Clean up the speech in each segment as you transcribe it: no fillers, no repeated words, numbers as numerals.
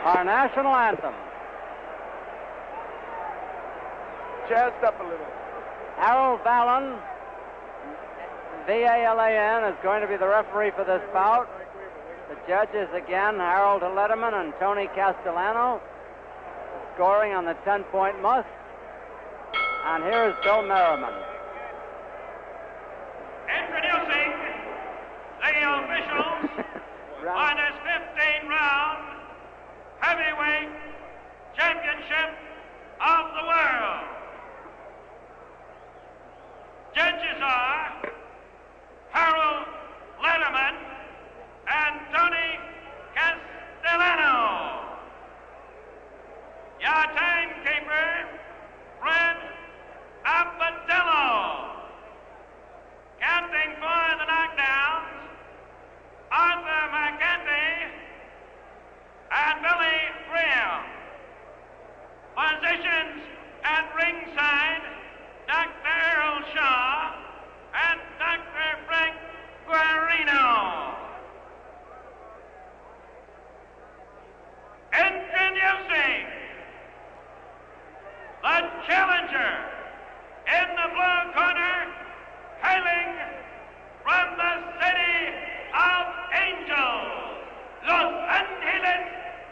our national anthem. Jazzed up a little. Harold Vallon, V-A-L-A-N, is going to be the referee for this bout. The judges again, Harold Letterman and Tony Castellano, scoring on the 10-point must. And here is Bill Merriman. Introducing the officials on this 15-round heavyweight championship of the world. Judges are Harold Letterman and Tony Castellano. Your timekeeper, Fred Apatello. Counting for the knockdowns, Arthur McCarthy and Billy Graham. Positions at ringside, Dr. Earl Shaw and Dr. Frank Guarino. Introducing the challenger in the blue corner, hailing from the city of Angels, Los Angeles,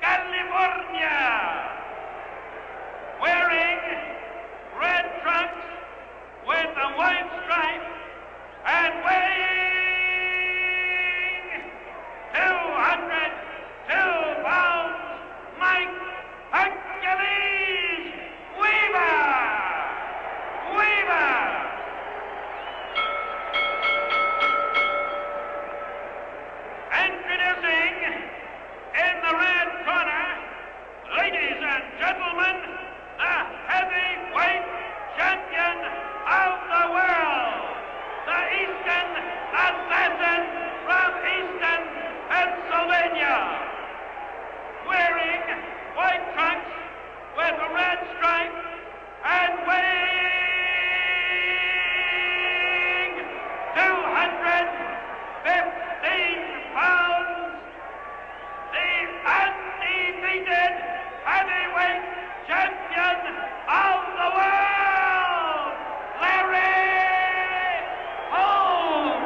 California, wearing red trunks with a white stripe and weighing 202 pounds, Mike Hercules Weaver. Introducing in the red corner, ladies and gentlemen, the heavyweight champion of the world, the Easton Assassin from Easton, Pennsylvania, wearing white trunks with a red stripe and weighing 215 pounds, the undefeated heavyweight champion of the world, Larry Holmes.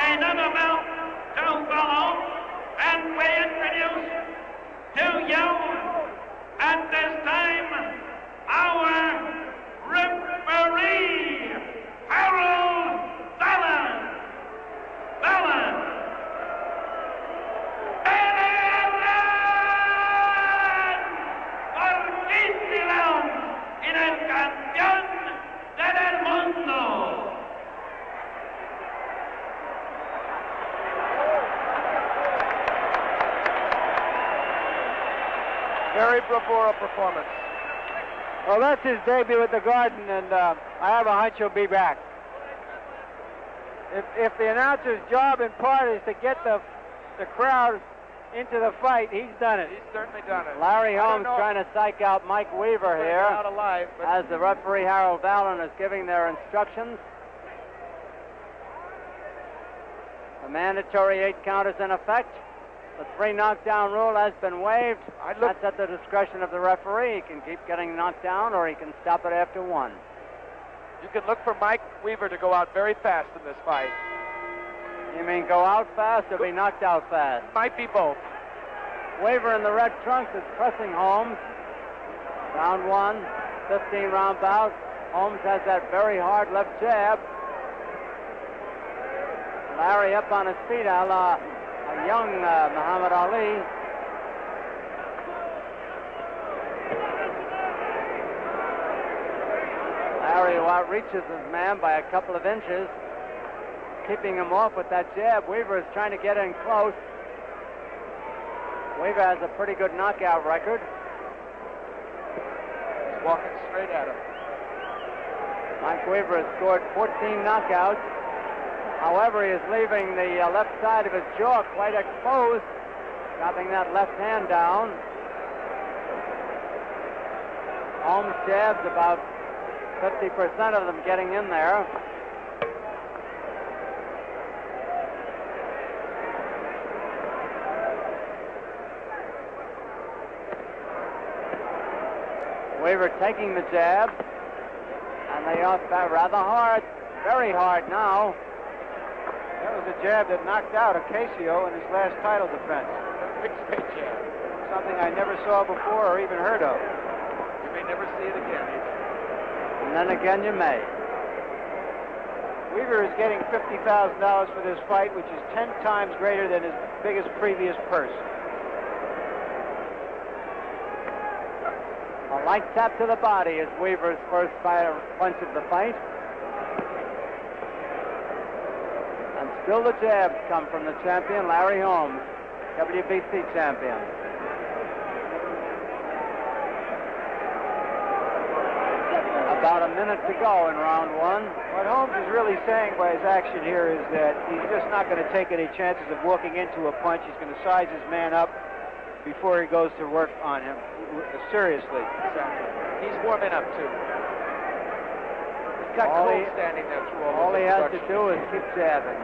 Another bout to follow, and we introduce to you at this time our referee, Harold Vallon. Por en el campeón del mundo. Very bravura performance. Well, that's his debut at the Garden, and I have a hunch he'll be back. If the announcer's job in part is to get the crowd into the fight, he's done it. He's certainly done it. Larry Holmes trying to psych out Mike Weaver here out alive, but as the referee Harold Vallon is giving their instructions. The mandatory 8 count is in effect. The 3 knockdown rule has been waived. That's at the discretion of the referee. He can keep getting knocked down, or he can stop it after 1. You can look for Mike Weaver to go out very fast in this fight. You mean go out fast or be knocked out fast? Might be both. Weaver in the red trunks is pressing Holmes. Round 1, 15-round bout. Holmes has that very hard left jab. Larry up on his feet, a la a young Muhammad Ali. Larry outreaches his man by a couple of inches, keeping him off with that jab. Weaver is trying to get in close. Weaver has a pretty good knockout record. He's walking straight at him. Mike Weaver has scored 14 knockouts. However, he is leaving the left side of his jaw quite exposed, dropping that left hand down. Holmes jabs about 50% of them getting in there. Weaver taking the jab, and they off that rather hard, very hard now. That was a jab that knocked out Ocasio in his last title defense. Big straight jab. Something I never saw before or even heard of. You may never see it again either. And then again you may. Weaver is getting $50,000 for this fight, which is 10 times greater than his biggest previous purse. A light tap to the body is Weaver's first punch of the fight. And still the jabs come from the champion, Larry Holmes, WBC champion. About a minute to go in round one. What Holmes is really saying by his action here is that he's just not going to take any chances of walking into a punch. He's going to size his man up before he goes to work on him seriously. Exactly. He's warming up too. He's got Cole standing there through all he has to do is keep jabbing.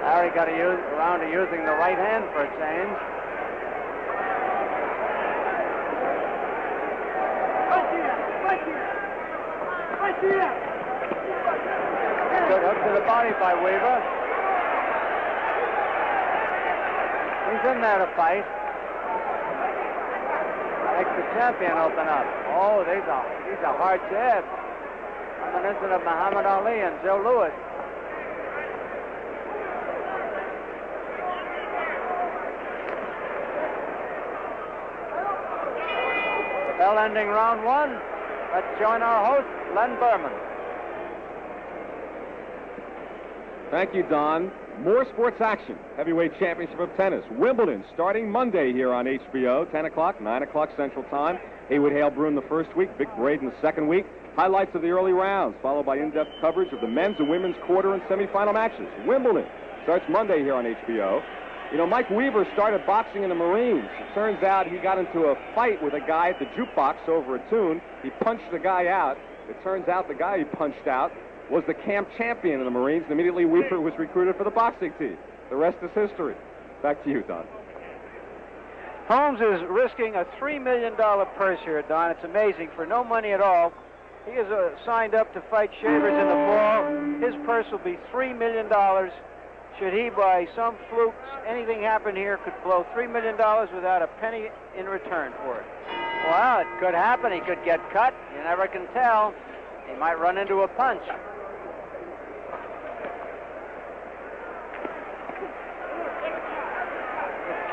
Larry got around to using the right hand for a change. Good hook to the body by Weaver. He's in there to fight. Makes the champion open up. Oh, these are hard jabs. Reminiscent of Muhammad Ali and Joe Louis. Bell ending round one. Let's join our host, Len Berman. Thank you, Don. More sports action. Heavyweight Championship of Tennis. Wimbledon starting Monday here on HBO, 10 o'clock, 9 o'clock Central Time. Haywood Hale-Broon the first week, Vic Braden the second week. Highlights of the early rounds, followed by in-depth coverage of the men's and women's quarter and semifinal matches. Wimbledon starts Monday here on HBO. You know, Mike Weaver started boxing in the Marines. It turns out he got into a fight with a guy at the jukebox over a tune. He punched the guy out. It turns out the guy he punched out was the camp champion in the Marines, and immediately Weaver was recruited for the boxing team. The rest is history. Back to you, Don. Holmes is risking a $3 million purse here, Don. It's amazing. For no money at all. He is signed up to fight Shavers in the fall. His purse will be $3 million. Should he, by some flukes, anything happen here, could blow $3 million without a penny in return for it. Well, it could happen. He could get cut. You never can tell. He might run into a punch.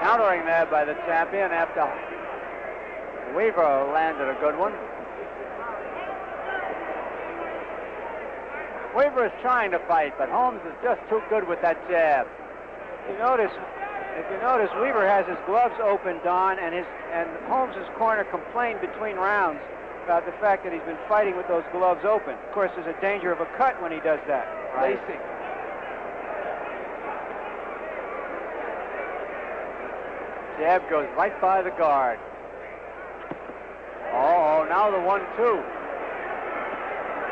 Countering there by the champion after Weaver landed a good one. Weaver is trying to fight, but Holmes is just too good with that jab. If you notice, Weaver has his gloves open, Don, and Holmes's corner complained between rounds about the fact that he's been fighting with those gloves open. Of course, there's a danger of a cut when he does that. Right. Lacing. Jab goes right by the guard. Oh, now the 1-2.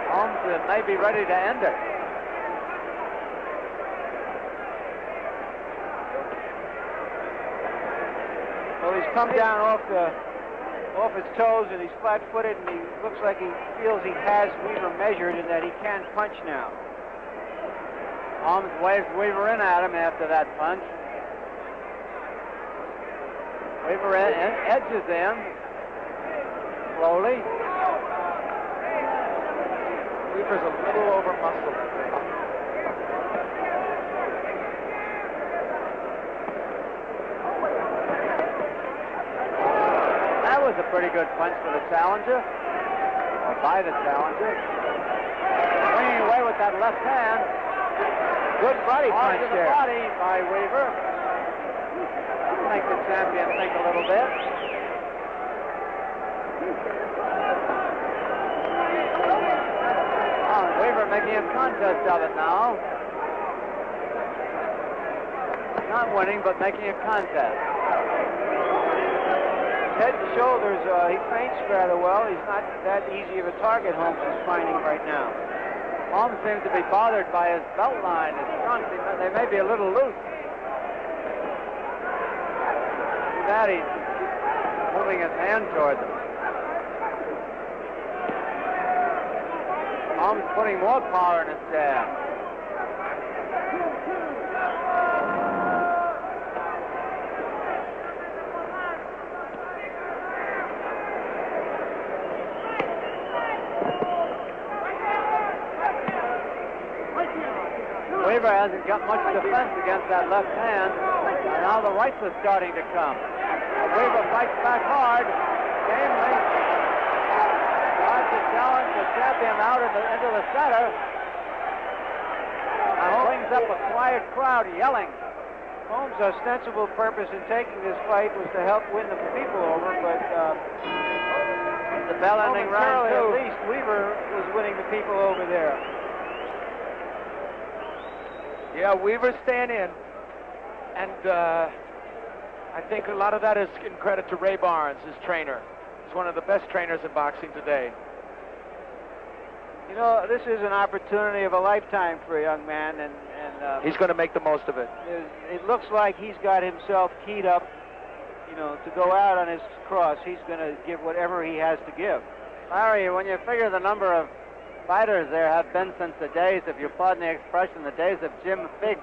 Holmes may be ready to end it. Well, he's come down off his toes, and he's flat-footed, and he looks like he feels he has Weaver measured and that he can punch now. Holmes waves Weaver in at him after that punch. Weaver edges in slowly. Weaver's a little over-muscled, I think. That was a pretty good punch for the challenger, or by the challenger. Swinging away with that left hand. Good body punch to the there. body by Weaver. Make the champion think a little bit. Weaver making a contest of it now. not winning, but making a contest. Head and shoulders, he feints rather well. He's not that easy of a target, Holmes is finding right now. Holmes seems to be bothered by his belt line, his trunks. They may be a little loose. See that? He's moving his hand toward them. Holmes putting more power in his jab. Weaver hasn't got much defense against that left hand, and now the rights are starting to come. Weaver fights back hard, gamely, tries to challenge the champion out into the center, and brings up a quiet crowd yelling. Holmes' ostensible purpose in taking this fight was to help win the people over, but the bell ending round at two. least Weaver was winning the people over there. Yeah, Weaver's staying in, and I think a lot of that is in credit to Ray Barnes, his trainer. He's one of the best trainers in boxing today. You know, this is an opportunity of a lifetime for a young man, and he's going to make the most of it. It looks like he's got himself keyed up, you know, to go out on his cross. He's going to give whatever he has to give. Larry, when you figure the number of fighters there have been since the days, if you pardon the expression, the days of Jim Figg,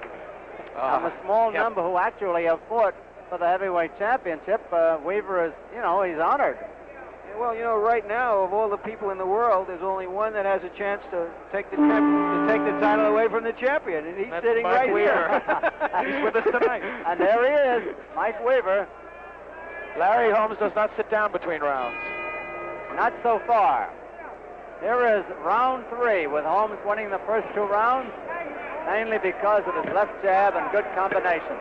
and the small number who actually have fought for the heavyweight championship, Weaver is, you know, he's honored. Well, you know, right now, of all the people in the world, there's only one that has a chance to take the title away from the champion, and he's sitting right here. He's with us tonight. And there he is, Mike Weaver. Larry, Holmes does not sit down between rounds. Not so far. Here is round three, with Holmes winning the first two rounds, mainly because of his left jab and good combinations.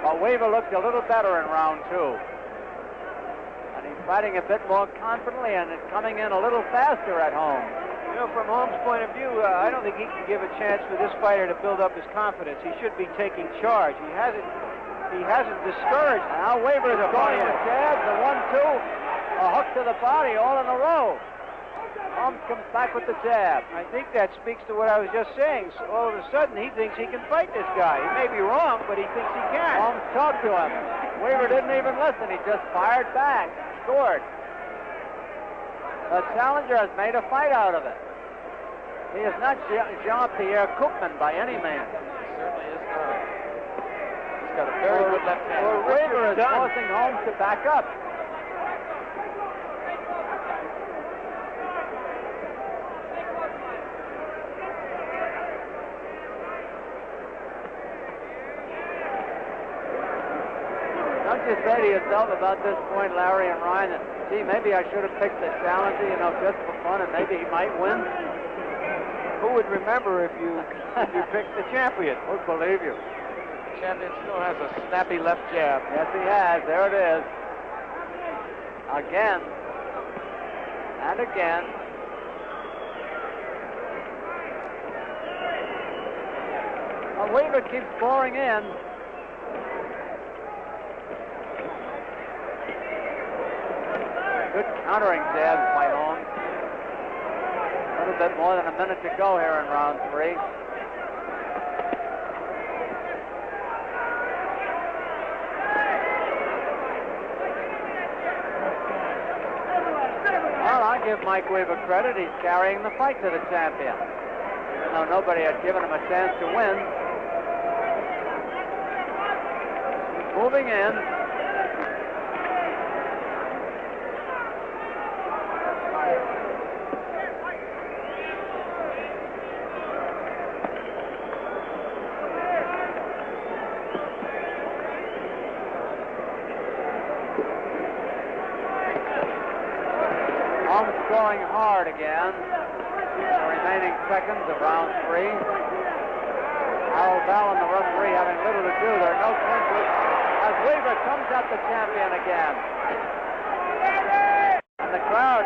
But Weaver looked a little better in round two. And he's fighting a bit more confidently and coming in a little faster at home. You know, from Holmes' point of view, I don't think he can give a chance for this fighter to build up his confidence. He should be taking charge. He hasn't discouraged. And now Weaver is going with jabs, the 1-2, a hook to the body, all in a row. Holmes comes back with the jab. I think that speaks to what I was just saying. So all of a sudden, he thinks he can fight this guy. He may be wrong, but he thinks he can. Holmes talked to him. Weaver didn't even listen. He just fired back, scored. The challenger has made a fight out of it. He is not Jean-Pierre Koopman by any means. He certainly is not. He's got a very good left hand. Weaver is forcing Holmes to back up. Don't you say to yourself about this point, Larry and Ryan, that, gee, maybe I should have picked the challenger, you know, just for fun, and maybe he might win? Who would remember if you picked the champion? Who'd believe you? The champion still has a snappy left jab. Yes, he has. There it is. Again. And again. Well, Weaver keeps pouring in. Good countering jabs by Holmes. A little bit more than a minute to go here in round three. Well, I'll give Mike Weaver credit. He's carrying the fight to the champion. Even though nobody had given him a chance to win. He's moving in. Going hard again. The remaining seconds of round three. Harold Ballin, the referee, having little to do. There are no clinches as Weaver comes at the champion again. And the crowd,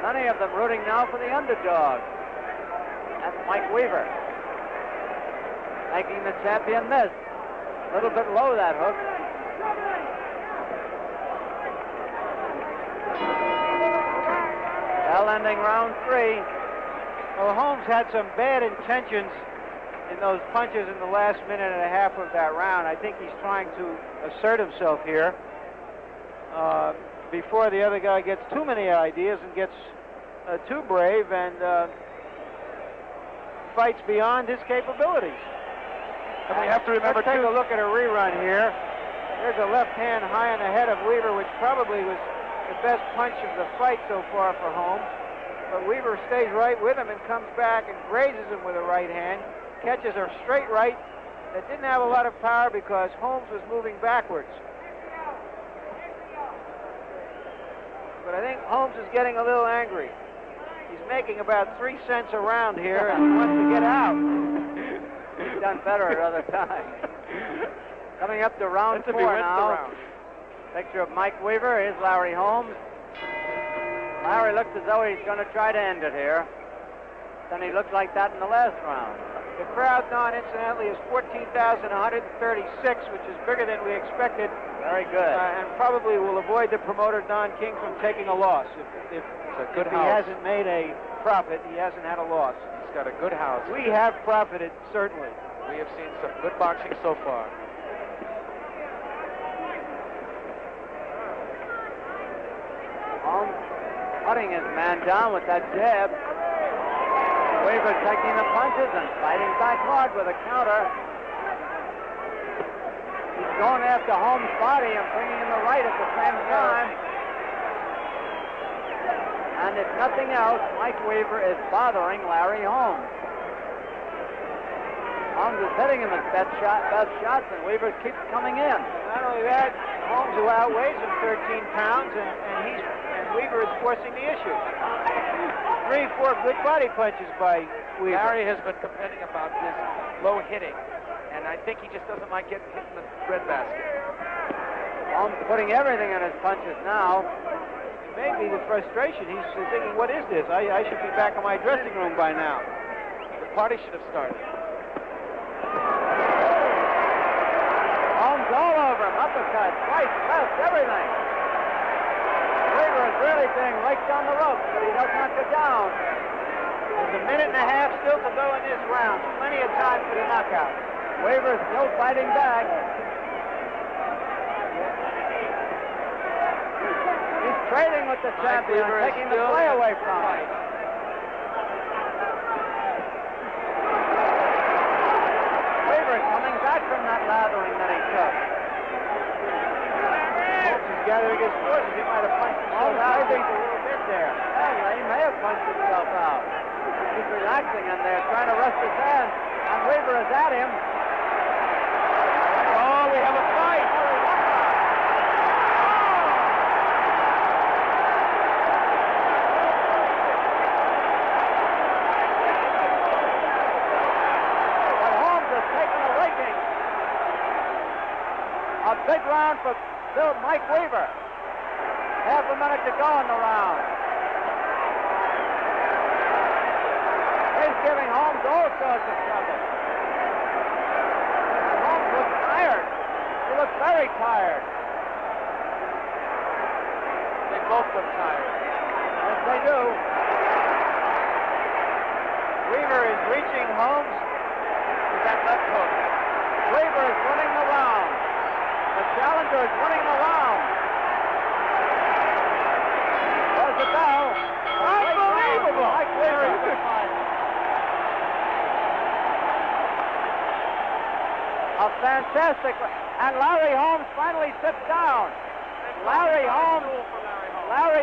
many of them rooting now for the underdog. That's Mike Weaver, making the champion miss. A little bit low, that hook. Bell ending round 3. Well, Holmes had some bad intentions in those punches in the last minute and a half of that round. I think he's trying to assert himself here before the other guy gets too many ideas and gets too brave and fights beyond his capabilities. And we have to remember, let's take a look at a rerun here. There's a left hand high on the head of Weaver, which probably was the best punch of the fight so far for Holmes. But Weaver stays right with him and comes back and grazes him with a right hand, catches a straight right that didn't have a lot of power because Holmes was moving backwards. But I think Holmes is getting a little angry. He's making about 3 cents a round here and he wants to get out. He's done better at other times. Coming up to round 4 now. Picture of Mike Weaver. Here's Larry Holmes. Larry looks as though he's going to try to end it here. Then he looked like that in the last round. The crowd, Don, incidentally, is 14,136, which is bigger than we expected. Very good. And probably will avoid the promoter, Don King, from taking a loss. If he hasn't made a profit, he hasn't had a loss. He's got a good house. We have profited, certainly. We have seen some good boxing so far. Holmes putting his man down with that jab. Weaver taking the punches and fighting back hard with a counter. He's going after Holmes' body and bringing in the right at the same time. And if nothing else, Mike Weaver is bothering Larry Holmes. Holmes is hitting him his best shots, and Weaver keeps coming in. Not only that, Holmes, who outweighs him 13 pounds, and Weaver is forcing the issue. 3, 4 good body punches by Weaver. Larry has been complaining about this low hitting, and I think he just doesn't like getting hit in the breadbasket. Holmes putting everything in his punches now. It may be the frustration. He's thinking, what is this? I should be back in my dressing room by now. The party should have started. Holmes all over him, uppercut, twice, left, everything. Weaver is really being raked down the ropes, but he does not go down. There's a minute and a half still to go in this round. Plenty of time for the knockout. Weaver still fighting back. He's trading with the champion, taking the play away from him. Weaver coming back from that lathering that he took. Holmes is gathering his forces. He might have punched himself out a little bit there. Yeah, he may have punched himself out. He's relaxing in there, trying to rest his hands. And Weaver is at him. Oh, we have a fight. But Holmes has taken a raking. A big round for Mike Weaver. Half a minute to go in the round. He's giving Holmes all sorts of trouble. And Holmes looks tired. He looks very tired. They both look tired. Yes, they do. Weaver is reaching Holmes with that left hook. Weaver is winning the round. The challenger is winning the round. There's the bell. Unbelievable! Mike Weaver is the fighter. A fantastic, and Larry Holmes finally sits down. Larry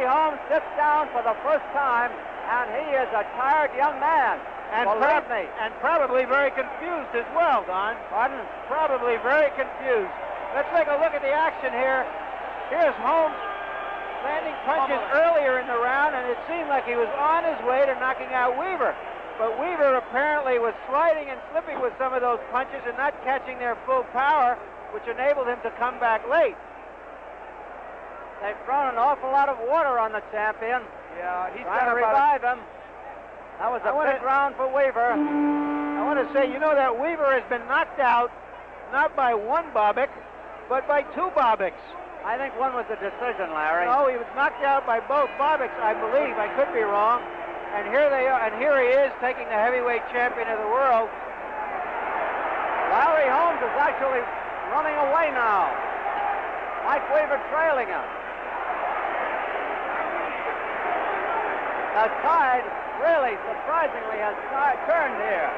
Holmes sits down for the first time, and he is a tired young man. And believe me. And probably very confused as well, Don. Pardon? Probably very confused. Let's take a look at the action here. Here's Holmes landing punches earlier in the round, and it seemed like he was on his way to knocking out Weaver. But Weaver apparently was sliding and slipping with some of those punches and not catching their full power, which enabled him to come back late. They've thrown an awful lot of water on the champion. Yeah, he's trying to revive him. That was a big round for Weaver. I want to say, you know that Weaver has been knocked out not by one Bobbick, but by two Bobicks. I think one was a decision, Larry. No, he was knocked out by both Bobicks, I believe. I could be wrong. And here they are, and here he is taking the heavyweight champion of the world. Larry Holmes is actually running away now. Mike Weaver trailing him. The tide really, surprisingly, has turned here.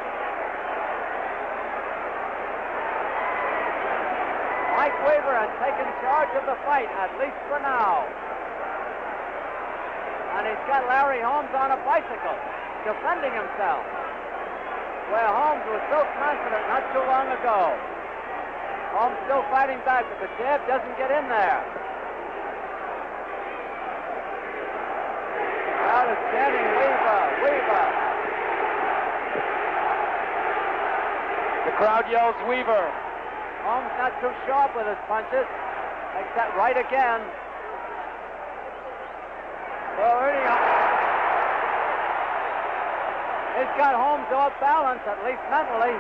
Mike Weaver has taken charge of the fight, at least for now. And he's got Larry Holmes on a bicycle, defending himself. Where Holmes was so confident not too long ago. Holmes still fighting back, but the jab doesn't get in there. Crowd is chanting, Weaver, Weaver. The crowd yells Weaver. Holmes not too sharp with his punches. Makes that right again. Well, he's got Holmes off balance, at least mentally.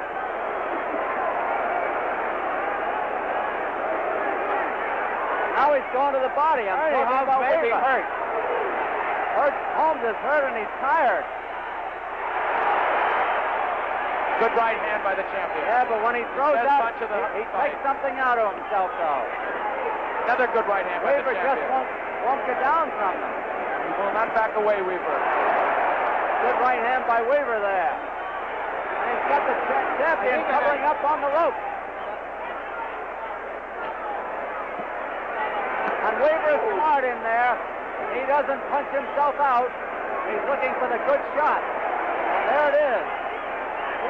Now he's going to the body. I'm talking about Weaver. Hurt. Holmes is hurt and he's tired. Good right hand by the champion. Yeah, but when he throws out, he takes something out of himself, though. Another good right hand by the Weaver champion. just won't get down from him. He will not back away, Weaver. Good right hand by Weaver there. And he's got the champion doubling up on the rope. And Weaver is smart in there. He doesn't punch himself out. He's looking for the good shot. And there it is.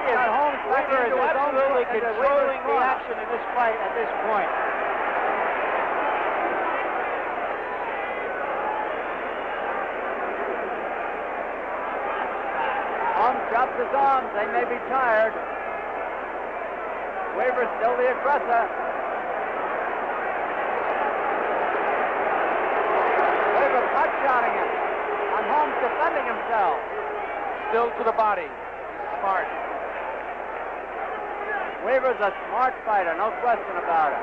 Holmes Weaver is absolutely controlling the action in this fight at this point. Holmes drops his arms. They may be tired. Weaver's still the aggressor. Weaver pot-shotting him. And Holmes defending himself. Still to the body. He's smart. Weaver's a smart fighter, no question about it.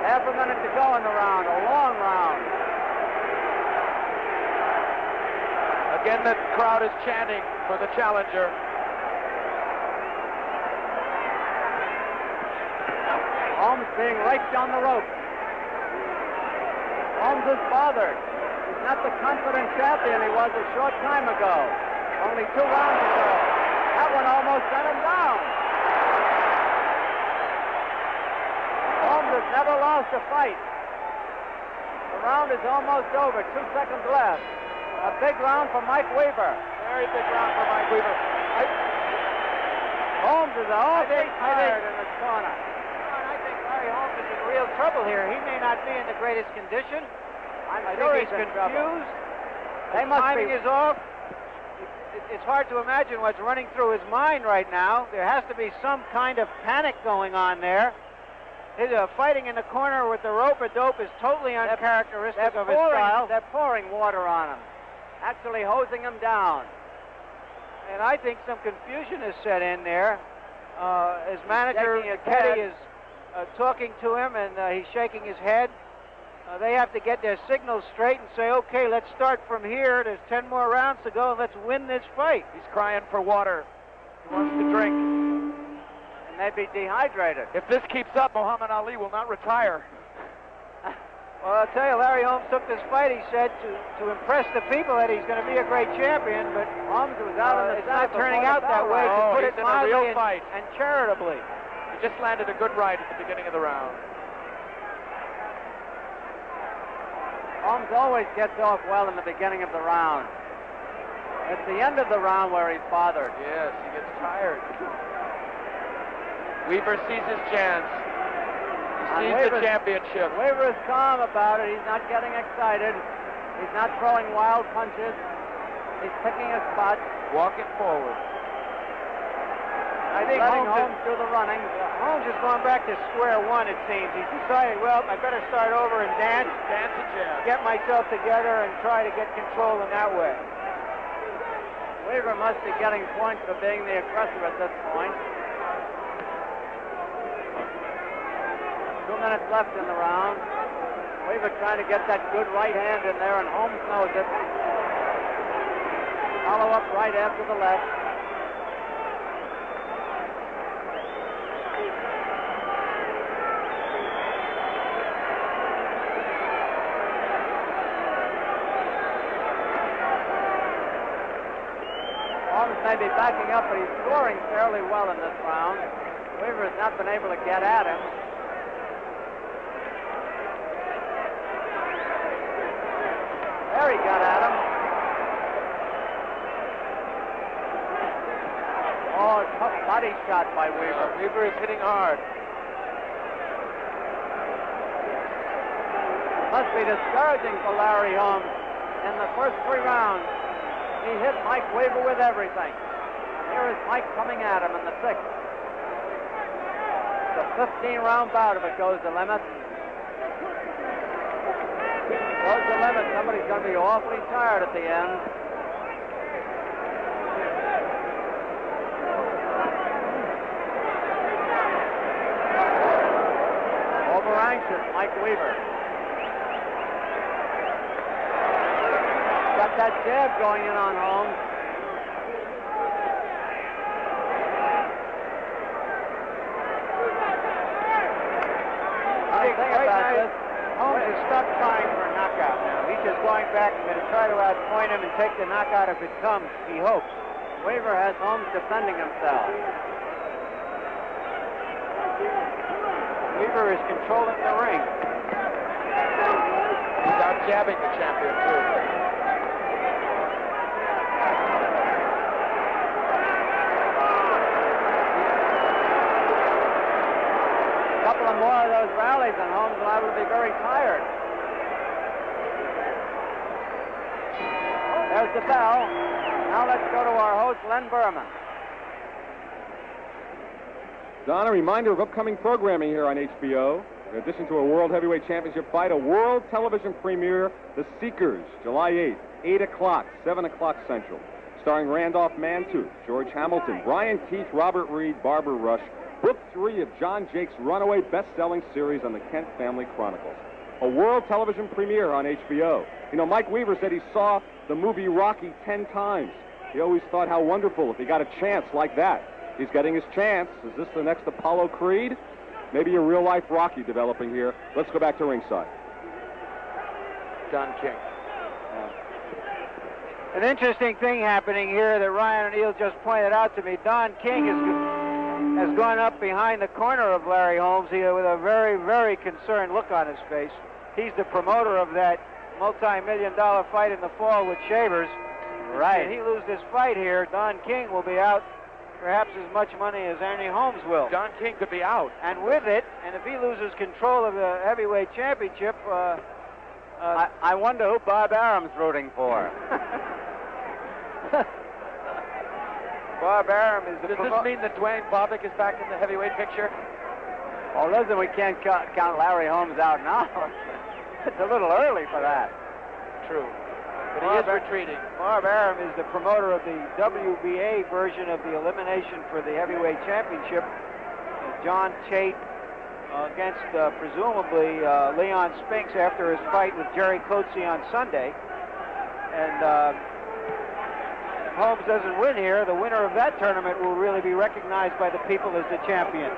Half a minute to go in the round, a long round. Again, the crowd is chanting for the challenger. Holmes being raked on the rope. Holmes is bothered. He's not the confident champion he was a short time ago. Only 2 rounds ago. That one almost sent him down. Holmes has never lost a fight. The round is almost over. 2 seconds left. A big round for Mike Weaver. Very big round for Mike Weaver. Holmes is awfully tired in the corner. I think Larry Holmes is in real trouble here. He may not be in the greatest condition. I sure think he's confused. They must timing be. is off. It's hard to imagine what's running through his mind right now. There has to be some kind of panic going on there. His fighting in the corner with the rope-a-dope is totally uncharacteristic of his style. They're pouring water on him, actually hosing him down. And I think some confusion is set in there. His manager, Teddy, is talking to him, and he's shaking his head. They have to get their signals straight and say, okay, let's start from here. There's 10 more rounds to go, and let's win this fight. He's crying for water. He wants to drink. And they'd be dehydrated. If this keeps up, Muhammad Ali will not retire. Well, I'll tell you, Larry Holmes took this fight, he said, to impress the people that he's going to be a great champion, but Holmes was out in the it's not turning out that way, to put it mildly and charitably. He just landed a good right at the beginning of the round. Holmes always gets off well in the beginning of the round. It's the end of the round where he's bothered. Yes, he gets tired. Weaver sees his chance. He sees the championship. Weaver is calm about it. He's not getting excited. He's not throwing wild punches. He's picking his spots. Walking forward. I think Holmes do the running. Holmes has gone back to square one, it seems. He's decided, well, I better start over and dance. Dance and jab. Get myself together and try to get control in that way. Weaver must be getting points for being the aggressor at this point. 2 minutes left in the round. Weaver trying to get that good right hand in there, and Holmes knows it. Follow up right after the left. Holmes may be backing up, but he's scoring fairly well in this round. Weaver has not been able to get at him. There he got at him. Oh, a tough body shot by Weaver. Weaver is hitting hard. Must be discouraging for Larry Holmes. In the first 3 rounds, he hit Mike Weaver with everything. Here is Mike coming at him in the 6th. The 15-round bout if it goes to limit. Goes to limit. Somebody's going to be awfully tired at the end. Over anxious, Mike Weaver. Got that jab going in on Holmes. Think about this. Holmes has stopped trying for a knockout now. He's just going back and going to try to outpoint him and take the knockout if it comes, he hopes. Weaver has Holmes defending himself. Weaver is controlling the ring. He's out jabbing the champion, too. Couple of more of those rallies and Holmes liable to be very tired. There's the bell. Now let's go to our host, Len Berman. Don, a reminder of upcoming programming here on HBO. In addition to a World Heavyweight Championship fight, a world television premiere, The Seekers, July 8th, 8 o'clock, 7 o'clock Central. Starring Randolph Mantooth, George Hamilton, Brian Keith, Robert Reed, Barbara Rush. Book 3 of John Jake's runaway best-selling series on the Kent Family Chronicles. A world television premiere on HBO. You know, Mike Weaver said he saw the movie Rocky 10 times. He always thought how wonderful if he got a chance like that. He's getting his chance. Is this the next Apollo Creed? Maybe a real-life Rocky developing here. Let's go back to ringside. Don King. An interesting thing happening here that Ryan O'Neal just pointed out to me. Don King has gone up behind the corner of Larry Holmes here with a very, very concerned look on his face. He's the promoter of that multi-million-dollar fight in the fall with Shavers. Right. If he loses this fight here, Don King will be out perhaps as much money as Ernie Holmes will. Don King could be out. And with it, and if he loses control of the heavyweight championship, I wonder who Bob Arum's rooting for. Bob Arum is the Does this mean that Dwayne Bobbick is back in the heavyweight picture? Oh, listen, we can't count Larry Holmes out now. It's a little early for that. True. But he is retreating. Bob Arum is the promoter of the WBA version of the elimination for the heavyweight championship. John Tate against presumably Leon Spinks after his fight with Jerry Coetzee on Sunday. And Holmes doesn't win here, the winner of that tournament will really be recognized by the people as the champion.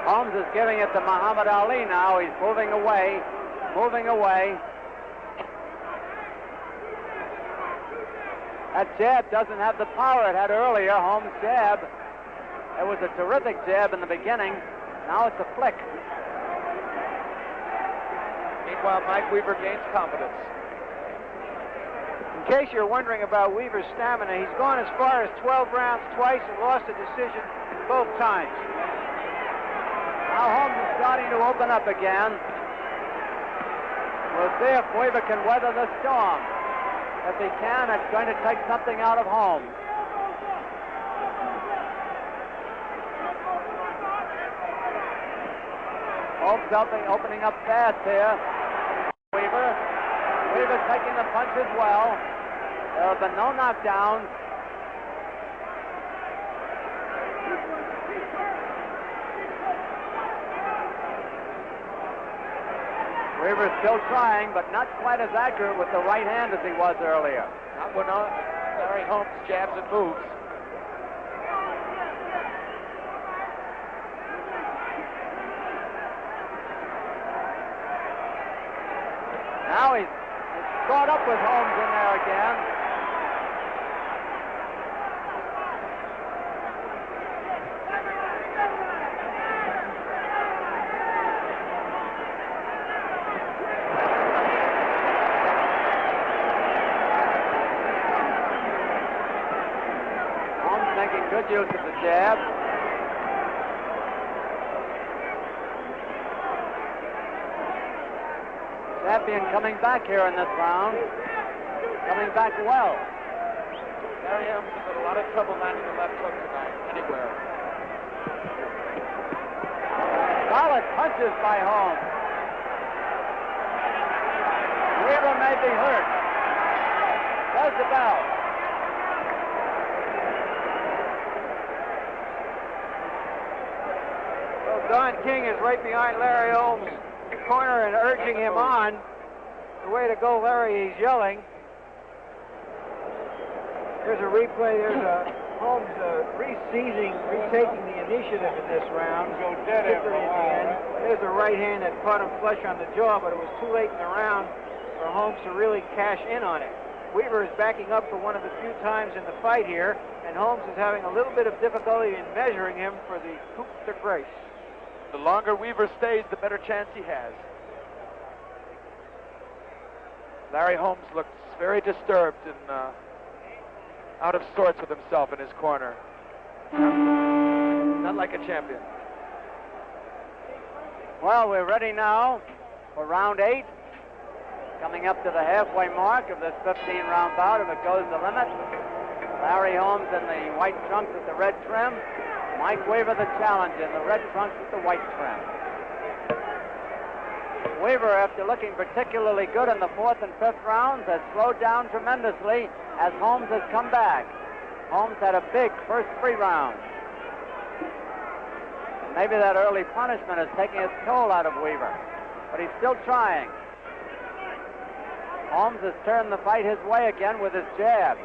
Holmes is giving it to Muhammad Ali now. He's moving away, moving away. That jab doesn't have the power it had earlier. Holmes' jab. It was a terrific jab in the beginning. Now it's a flick. Meanwhile, Mike Weaver gains confidence. In case you're wondering about Weaver's stamina, he's gone as far as 12 rounds twice and lost a decision both times. Now Holmes is starting to open up again. We'll see if Weaver can weather the storm. If he can, it's going to take something out of Holmes. Holmes opening up fast here. Weaver taking the punches well. There have been no knockdowns. Weaver's still trying, but not quite as accurate with the right hand as he was earlier. Not when Larry Holmes jabs and moves. Now he's caught up with Holmes in there again. Holmes making good use of the jab. Champion coming back here in this round. Coming back well. Larry Holmes has had a lot of trouble landing the left hook tonight, anywhere. Solid punches by Holmes. Weaver may be hurt. There's the bell. Well, Don King is right behind Larry Holmes' corner and urging him on. The way to go, Larry, he's yelling. There's a replay. There's a Holmes retaking the initiative in this round. Particularly at the end. There's a right hand that caught him flush on the jaw, but it was too late in the round for Holmes to really cash in on it. Weaver is backing up for one of the few times in the fight here, and Holmes is having a little bit of difficulty in measuring him for the coup de grace. The longer Weaver stays, the better chance he has. Larry Holmes looks very disturbed and out of sorts with himself in his corner. Not like a champion. Well, we're ready now for round 8. Coming up to the halfway mark of this 15-round bout, if it goes the limit. Larry Holmes in the white trunks with the red trim. Mike Weaver, the challenger, in the red trunks with the white trim. Weaver, after looking particularly good in the 4th and 5th rounds, has slowed down tremendously as Holmes has come back. Holmes had a big first 3 rounds. And maybe that early punishment is taking its toll out of Weaver, but he's still trying. Holmes has turned the fight his way again with his jab.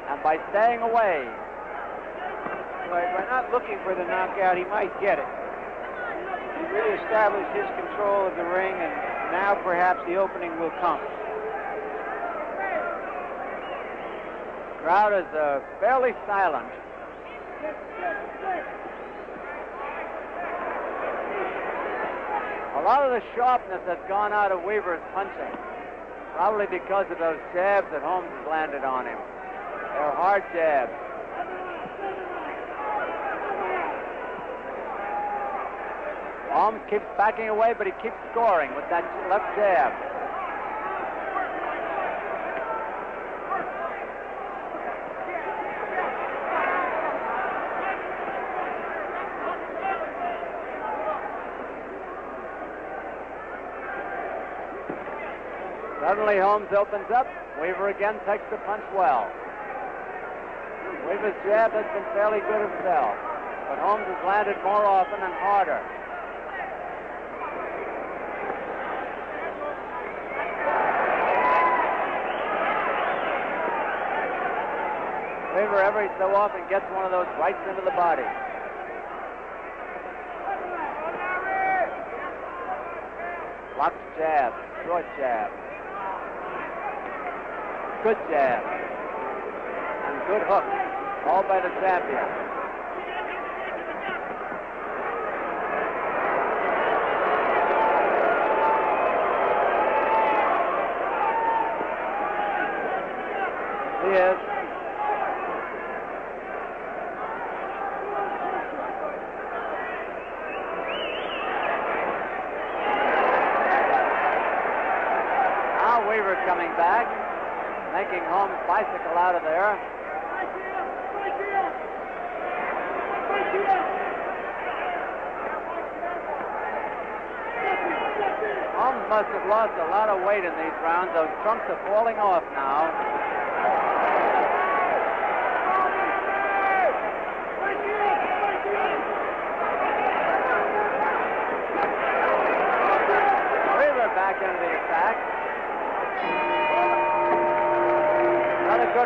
And by staying away. By not looking for the knockout, he might get it. He really established his control of the ring, and now perhaps the opening will come. The crowd is fairly silent. A lot of the sharpness has gone out of Weaver's punching, probably because of those jabs that Holmes has landed on him. They're hard jabs. Holmes keeps backing away, but he keeps scoring with that left jab. Suddenly Holmes opens up. Weaver again takes the punch well. Weaver's jab has been fairly good himself, but Holmes has landed more often and harder. Weaver every so often gets one of those rights into the body. Blocks jab, short jab. Good jab. And good hook, all by the champion. He is. Weaver coming back, making Holmes bicycle out of there. Holmes must have lost a lot of weight in these rounds. Those trunks are falling off now.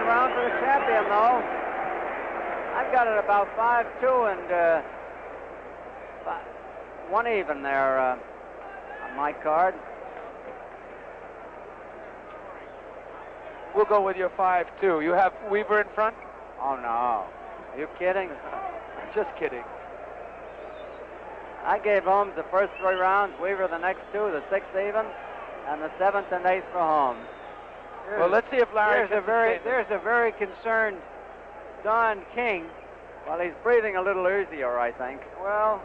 round for the champion, though. I've got it about 5-2 and 1 even there on my card. We'll go with your 5-2. You have Weaver in front? Oh, no. Are you kidding? Just kidding. I gave Holmes the first 3 rounds, Weaver the next 2, the 6th even, and the 7th and 8th for Holmes. Well, let's see if Larry can sustain There's a very concerned Don King. Well, he's breathing a little easier, I think. Well,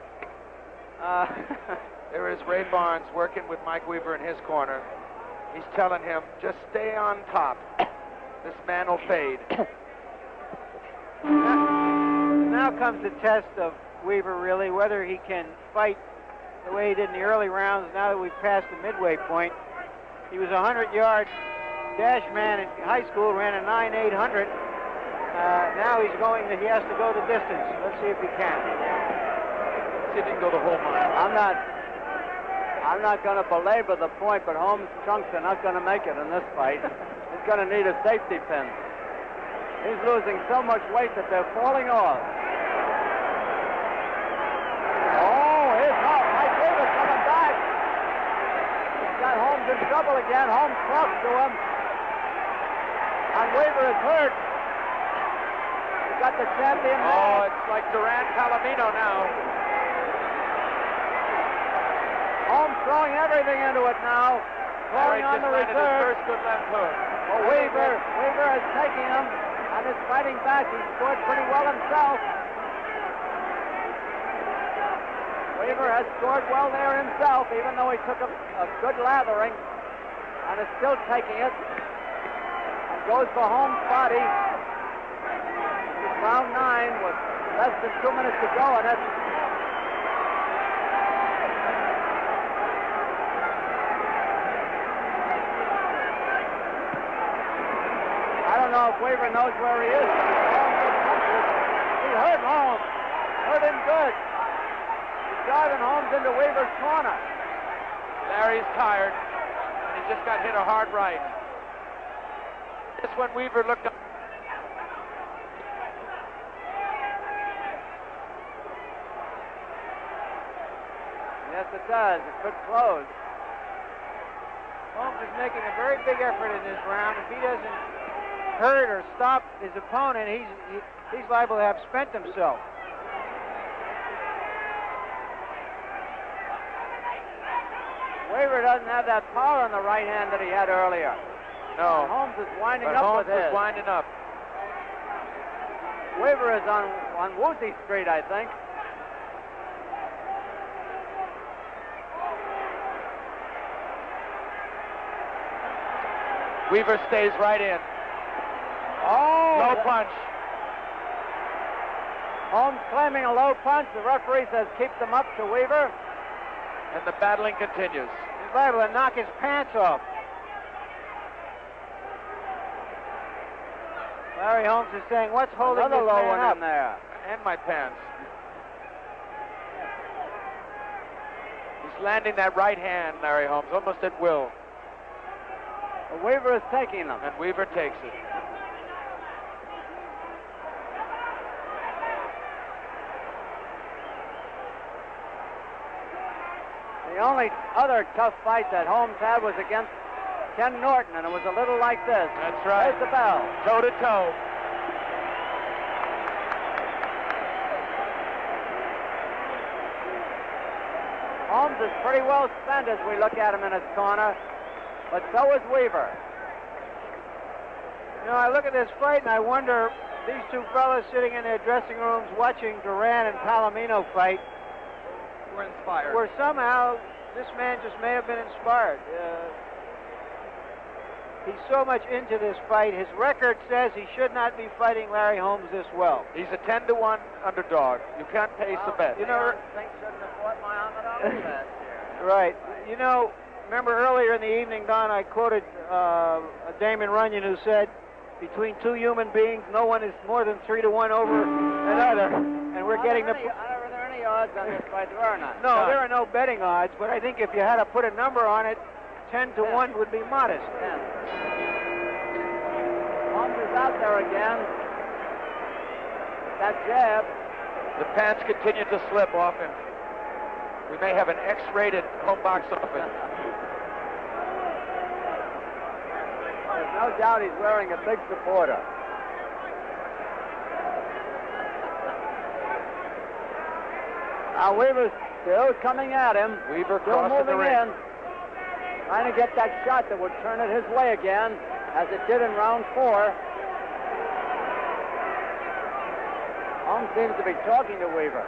there is Ray Barnes working with Mike Weaver in his corner. He's telling him, just stay on top. This man will fade. now comes the test of Weaver, really, whether he can fight the way he did in the early rounds now that we've passed the midway point. He was a 100-yard dash man in high school, ran a 9.800. Now he has to go the distance. Let's see if he can. See if he can go the whole mile. I'm not going to belabor the point, but Holmes' chunks are not going to make it in this fight. He's going to need a safety pin. He's losing so much weight that they're falling off. Oh, here's Mike Weaver coming back. He's got Holmes in trouble again. Holmes talks to him. And Weaver is hurt. He's got the champion. Oh, it's like Duran Palomino now. Holmes throwing everything into it now. Throwing on the reserve. His first good left hook. Well, Weaver is taking him and is fighting back. He scored pretty well himself. Weaver has scored well there himself, even though he took a good lathering, and is still taking it. And goes for Holmes' body. It's round 9 with less than 2 minutes to go in it. I don't know if Weaver knows where he is. He hurt Holmes. Hurt him good. He's driving Holmes into Weaver's corner. Larry's tired, and he just got hit a hard right. This one Weaver looked up. Yes, it does. It could close. Holmes is making a very big effort in this round. If he doesn't hurt or stop his opponent, he's liable to have spent himself. Weaver doesn't have that power on the right hand that he had earlier. No. And Holmes is winding But up Holmes with his. is winding up. Weaver is on Woozy Street, I think. Weaver stays right in. Oh! Low punch. Holmes claiming a low punch. The referee says keep them up to Weaver. And the battling continues. He's liable to knock his pants off. Larry Holmes is saying, what's holding Another this low man one up? in there. And my pants. He's landing that right hand, Larry Holmes, almost at will. Well, Weaver is taking them. And Weaver takes it. The only other tough fight that Holmes had was against Ken Norton, and it was a little like this. That's right. There's the bell. Toe to toe. Holmes is pretty well spent as we look at him in his corner, but so is Weaver. You know, I look at this fight and I wonder, these two fellas sitting in their dressing rooms watching Duran and Palomino fight, We're inspired. where somehow this man just may have been inspired. He's so much into this fight. His record says he should not be fighting Larry Holmes this well. He's a 10-1 underdog. You can't pace a bet. You know, I shouldn't have fought Muhammad Ali last year. right. You know, remember earlier in the evening, Don, I quoted Damon Runyon, who said, between two human beings, no one is more than 3-1 over another. And we're getting the... Are there any odds on this fight? There are none. No, there are no betting odds, but I think if you had to put a number on it, 10-1 would be modest. Holmes is out there again. That jab. The pants continue to slip off him. We may have an X-rated home box office. There's no doubt he's wearing a big supporter. Now Weaver's still coming at him. Weaver still crossing the moving ring. in. Trying to get that shot that would turn it his way again, as it did in round 4. Holmes seems to be talking to Weaver.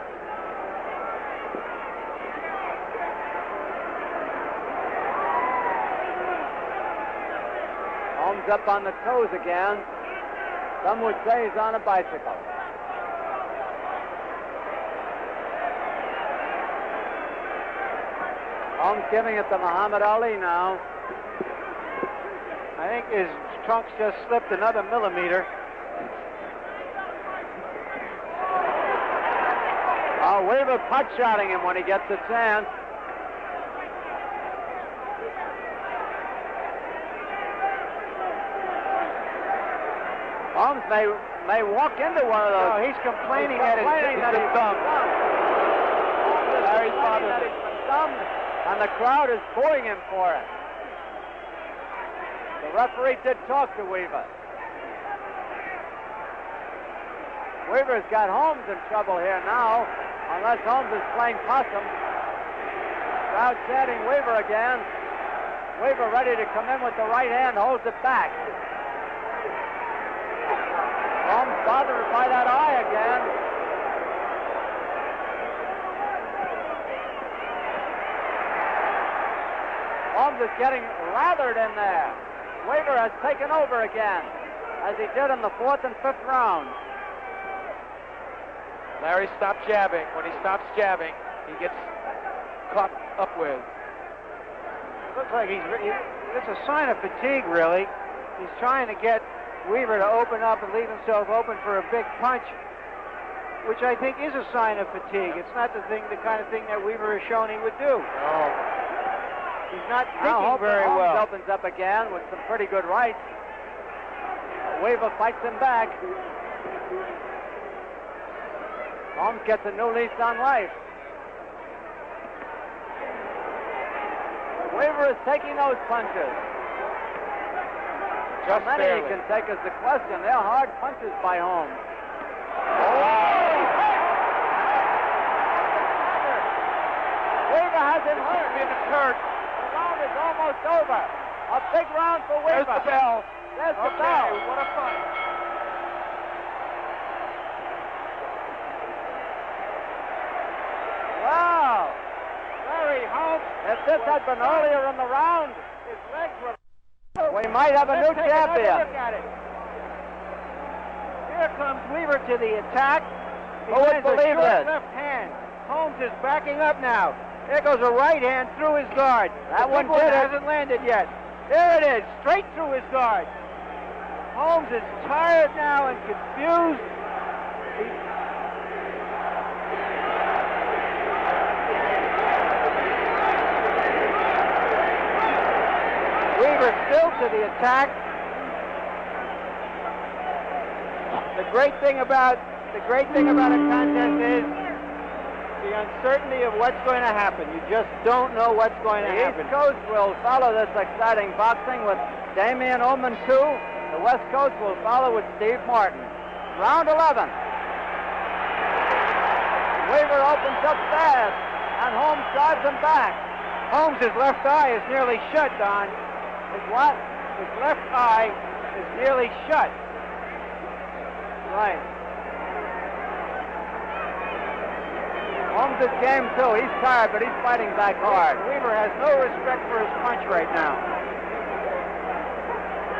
Holmes up on the toes again. Some would say he's on a bicycle. Holmes giving it to Muhammad Ali now. I think his trunks just slipped another millimeter. Weaver pot-shotting him when he gets a chance. Holmes may walk into one of those. No, he's complaining that he's been thumbed. Larry's father that he's been thumbed, and the crowd is booing him for it. The referee did talk to Weaver. Weaver's got Holmes in trouble here now, unless Holmes is playing possum. Crowd chanting Weaver again. Weaver ready to come in with the right hand, holds it back. Holmes bothered by that eye again. Holmes is getting lathered in there. Weaver has taken over again, as he did in the 4th and 5th rounds. Larry stopped jabbing. When he stops jabbing, he gets caught up with. Looks like it's a sign of fatigue, really. He's trying to get Weaver to open up and leave himself open for a big punch, which I think is a sign of fatigue. It's not the kind of thing that Weaver has shown he would do. No. He's not thinking very Holmes well. opens up again with some pretty good rights. Weaver fights him back. Holmes gets a new lease on life. Weaver is taking those punches. How Just many barely. he can take is the question. They're hard punches by Holmes. Weaver has him hurt. It's hurt. The round is almost over. A big round for Weaver. There's the bell. There's the Okay, bell. what a fight. Wow. Larry Holmes, If this had been earlier in the round, his legs were... we might have a new Let's take another champion. look at it. Here comes Weaver to the attack. He Who would lands a believe short this? left hand. Holmes is backing up now. There goes a right hand through his guard. That The big one did it. hasn't landed yet. There it is, straight through his guard. Holmes is tired now and confused. Weaver still to the attack. The great thing about a contest is the uncertainty of what's going to happen. You just don't know what's going to The happen. East Coast will follow this exciting boxing with Damian Ullman 2. The West Coast will follow with Steve Martin. Round 11. Weaver opens up fast, and Holmes drives him back. Holmes' left eye is nearly shut, Don. His what? His left eye is nearly shut. Right. Holmes is game too. He's tired, but he's fighting back hard. Weaver has no respect for his punch right now.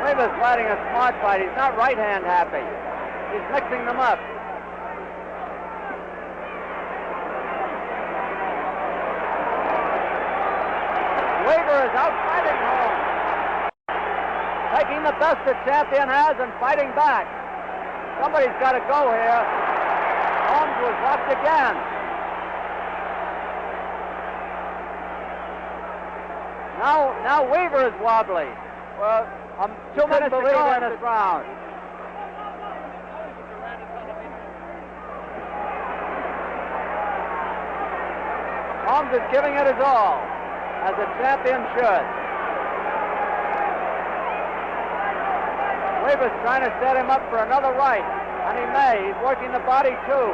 Weaver's fighting a smart fight. He's not right hand happy. He's mixing them up. Weaver is out fighting Holmes. Taking the best the champion has and fighting back. Somebody's got to go here. Holmes was left again. Now Weaver is wobbly. Well, 2 minutes to go in this round. Holmes is giving it his all, as a champion should. Weaver's trying to set him up for another right, and he may. He's working the body, too.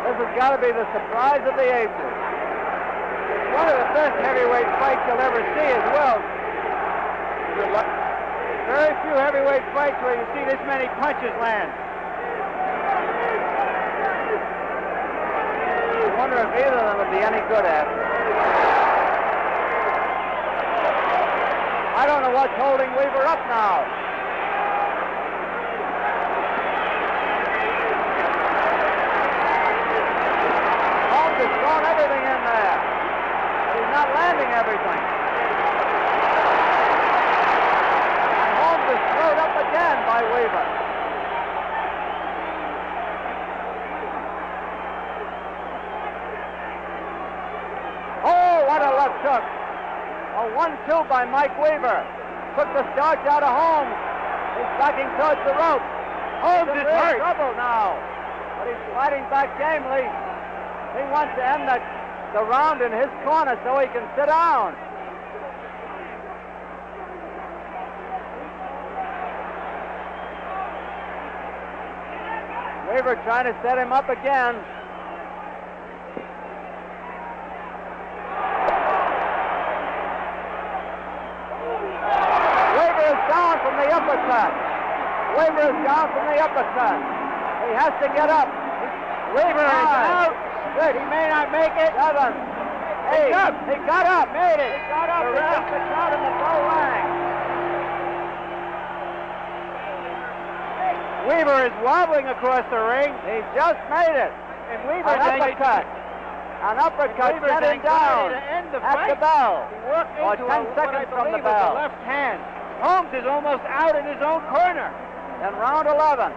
This has got to be the surprise of the ages. It's one of the best heavyweight fights you'll ever see as well. Very few heavyweight fights where you see this many punches land. I wonder if either of them would be any good at it. I don't know what's holding Weaver up now. Holmes has thrown everything in there, but he's not landing everything. And Holmes is screwed up again by Weaver. Oh, what a left hook. A 1-2 by Mike Weaver. Took the starch out of Holmes. He's backing towards the rope. Holmes is hurt. Trouble now, but he's fighting back gamely. He wants to end the round in his corner so he can sit down. Weaver trying to set him up again. Weaver is down from the uppercut. He has to get up. Weaver is out. Good. He may not make it. 7, 8. He got up. Made it. He got up. The rest the count and the bell rang. Weaver is wobbling across the ring. He just made it. And Weaver's uppercut. An uppercut set him down at the bell. Or 10 seconds from the bell. The left hand. Holmes is almost out in his own corner. In round 11,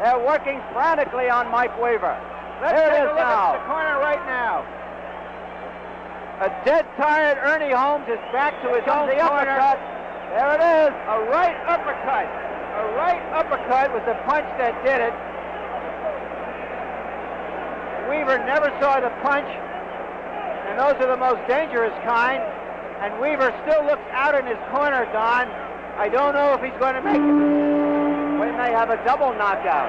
they're working frantically on Mike Weaver. Here it is now. The corner right now. A dead tired Ernie Holmes is back to his own corner. Uppercut. There it is. A right uppercut. A right uppercut was the punch that did it. Weaver never saw the punch, and those are the most dangerous kind. And Weaver still looks out in his corner, Don. I don't know if he's going to make it. We may have a double knockout.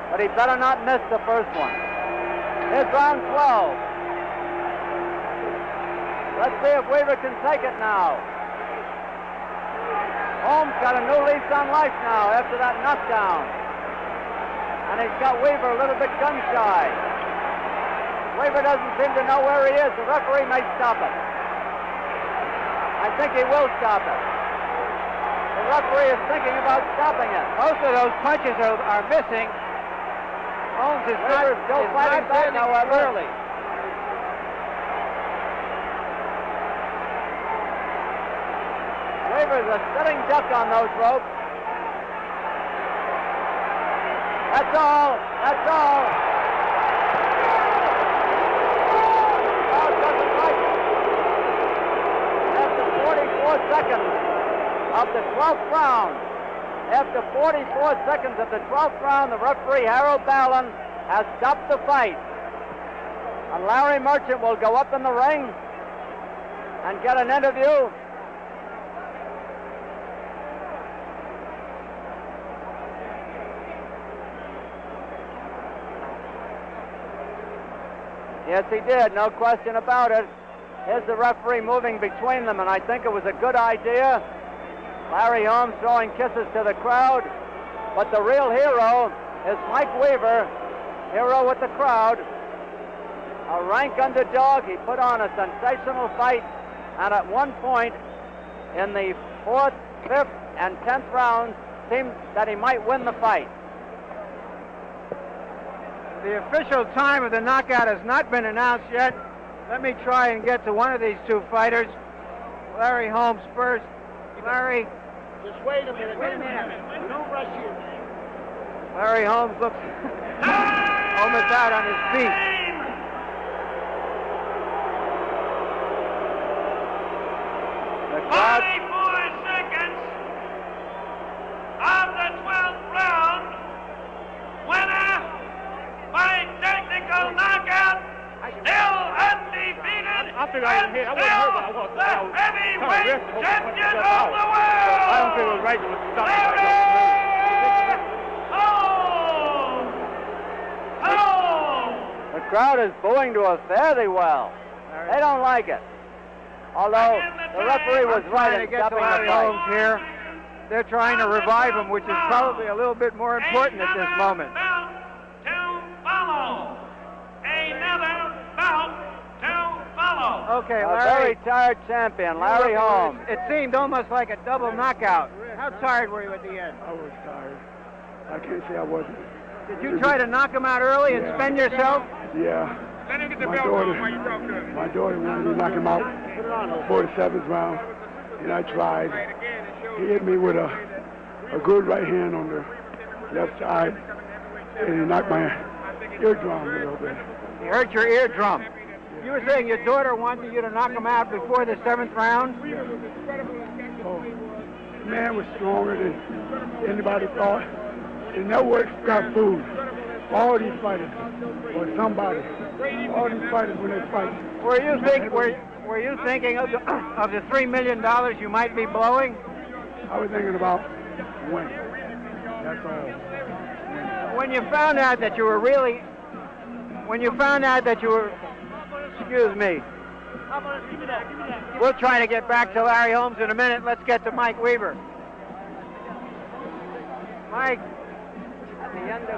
But he better not miss the first one. Here's round 12. Let's see if Weaver can take it now. Holmes got a new lease on life now after that knockdown. And he's got Weaver a little bit gun-shy. Weaver doesn't seem to know where he is. The referee may stop it. I think he will stop it. The referee is thinking about stopping it. Most of those punches are missing. Holmes is still fighting back, however. Early. Weaver's a sitting duck on those ropes. That's all. That's all. Seconds of the 12th round. After 44 seconds of the 12th round, the referee, Harold Ballin, has stopped the fight. And Larry Merchant will go up in the ring and get an interview. Yes, he did, no question about it. Here's the referee moving between them, and I think it was a good idea. Larry Holmes throwing kisses to the crowd. But the real hero is Mike Weaver, hero with the crowd. A rank underdog. He put on a sensational fight, and at one point in the 4th, 5th, and 10th rounds, seemed that he might win the fight. The official time of the knockout has not been announced yet. Let me try and get to one of these two fighters. Larry Holmes first. Larry. Just wait a minute. Wait a minute. Don't rush in. Larry Holmes looks almost out on his feet. The crowd. 44 seconds. right to stop the fight. The crowd is booing to a fairly well. They don't like it. Although the referee was right in stopping the Larry fight. Holmes here. They're trying to revive him, which is probably a little bit more important at this moment. Okay, A Larry. very tired champion, Larry Holmes. It seemed almost like a double knockout. How tired were you at the end? I was tired. I can't say I wasn't. Did you try to knock him out early and spend yourself? Yeah. Let him get the My belt daughter- on while you talk to him. My daughter wanted me to knock him out for the 7th round, and I tried. He hit me with a good right hand on the left side, and he knocked my eardrum a little bit. He hurt your eardrum. You were saying your daughter wanted you to knock him out before the 7th round? Yeah. So, the man was stronger than anybody thought. And that works got food. All these fighters, or somebody, all these fighters when they fight. Were you thinking of the $3 million you might be blowing? I was thinking about winning. That's all. When you found out that you were excuse me. We'll try to get back to Larry Holmes in a minute. Let's get to Mike Weaver. Mike. At the end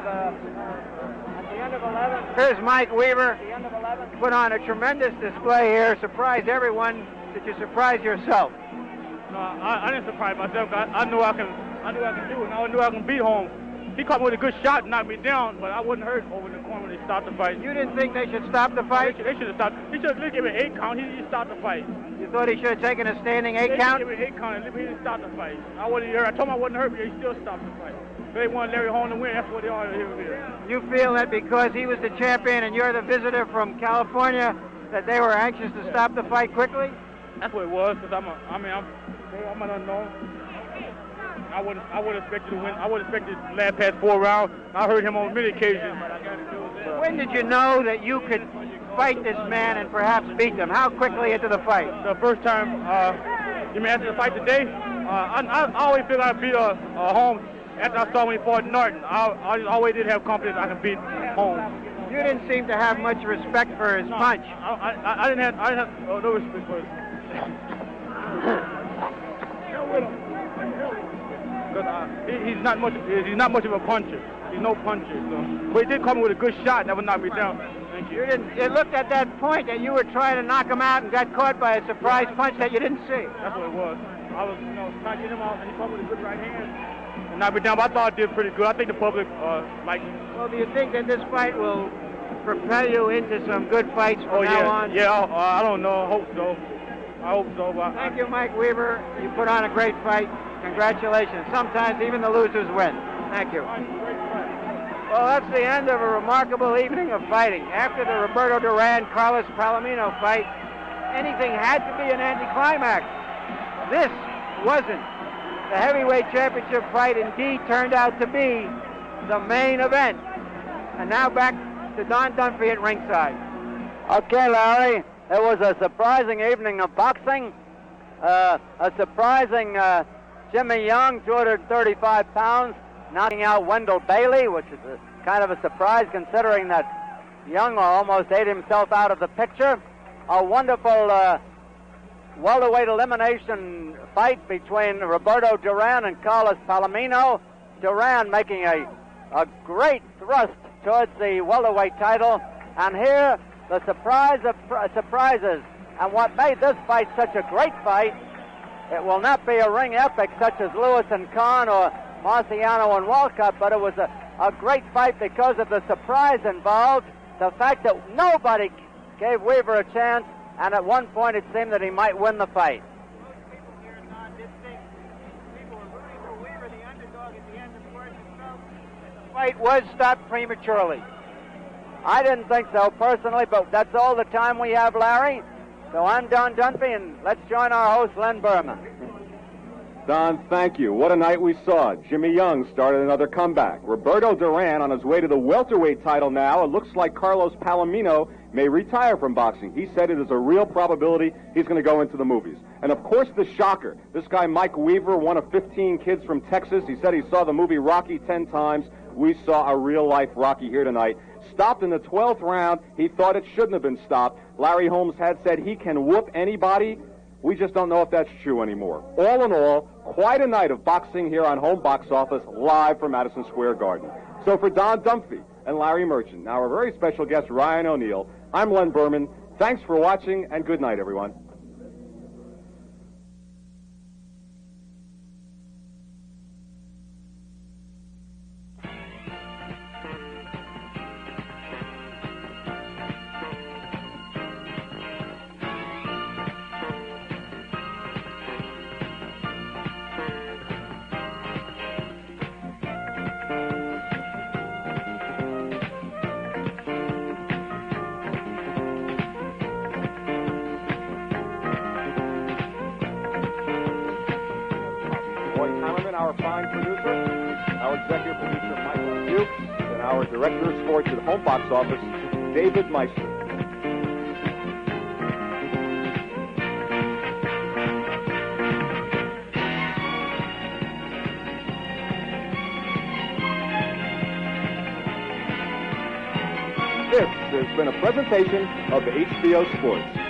of 11. Here's Mike Weaver. At the end of 11. Put on a tremendous display here. Surprised everyone. Did you surprise yourself? No, I didn't surprise myself. I knew I can do it. And I knew I can beat Holmes. He caught me with a good shot and knocked me down, but I wasn't hurt over in the corner when they stopped the fight. You didn't think they should stop the fight? They should have stopped. He should have given an 8 count. He stopped the fight. You thought he should have taken a standing 8 count? He should have given an 8 count and he didn't stop the fight. I wasn't hurt. I told him I wasn't hurt, but he still stopped the fight. They wanted Larry Holmes to win. That's what they are here. You feel that because he was the champion and you're the visitor from California, that they were anxious to stop the fight quickly? That's what it was. Cause I'm an unknown. I would expect to win. I would expect to last past 4 rounds. I heard him on many occasions. When did you know that you could fight this man and perhaps beat them? How quickly into the fight? The first time, you mean after the fight today? I always feel I beat Holmes. After I saw when he fought Norton, I always did have confidence I can beat Holmes. You didn't seem to have much respect for his punch. I didn't have no respect for his. Because he's not much of a puncher. He's no puncher. So. But he did come with a good shot that would knock me down. Thank you. It looked at that point that you were trying to knock him out and got caught by a surprise punch that you didn't see. That's what it was. I was, trying to get him out, and he caught with a good right hand. And knocked me down, but I thought I did pretty good. I think the public liked me. Well, do you think that this fight will propel you into some good fights from now on? Yeah, I don't know. I hope so. Thank you, Mike Weaver. You put on a great fight. Congratulations. Sometimes even the losers win. Thank you. Well, that's the end of a remarkable evening of fighting. After the Roberto Duran-Carlos Palomino fight, anything had to be an anticlimax. This wasn't. The heavyweight championship fight indeed turned out to be the main event. And now back to Don Dunphy at ringside. Okay, Larry, it was a surprising evening of boxing. A surprising Jimmy Young, 235 pounds, knocking out Wendell Bailey, which is kind of a surprise considering that Young almost ate himself out of the picture. A wonderful welterweight elimination fight between Roberto Duran and Carlos Palomino. Duran making a great thrust towards the welterweight title. And here, the surprise of surprises. And what made this fight such a great fight, it will not be a ring epic such as Lewis and Kahn or Marciano and Walcott, but it was a great fight because of the surprise involved, the fact that nobody gave Weaver a chance, and at one point it seemed that he might win the fight. The fight was stopped prematurely. I didn't think so personally, but that's all the time we have, Larry. So I'm Don Dunphy, and let's join our host, Len Berman. Don, thank you. What a night we saw. Jimmy Young started another comeback. Roberto Duran on his way to the welterweight title now. It looks like Carlos Palomino may retire from boxing. He said it is a real probability he's going to go into the movies. And, of course, the shocker. This guy, Mike Weaver, one of 15 kids from Texas. He said he saw the movie Rocky 10 times. We saw a real-life Rocky here tonight. Stopped in the 12th round. He thought it shouldn't have been stopped. Larry Holmes had said he can whoop anybody. We just don't know if that's true anymore. All in all, quite a night of boxing here on Home Box Office, live from Madison Square Garden. So for Don Dunphy and Larry Merchant, now our very special guest, Ryan O'Neal, I'm Len Berman. Thanks for watching, and good night, everyone. Our fine producer, our executive producer, Michael Hughes, and our director of sports at Home Box Office, David Meister. This has been a presentation of HBO Sports.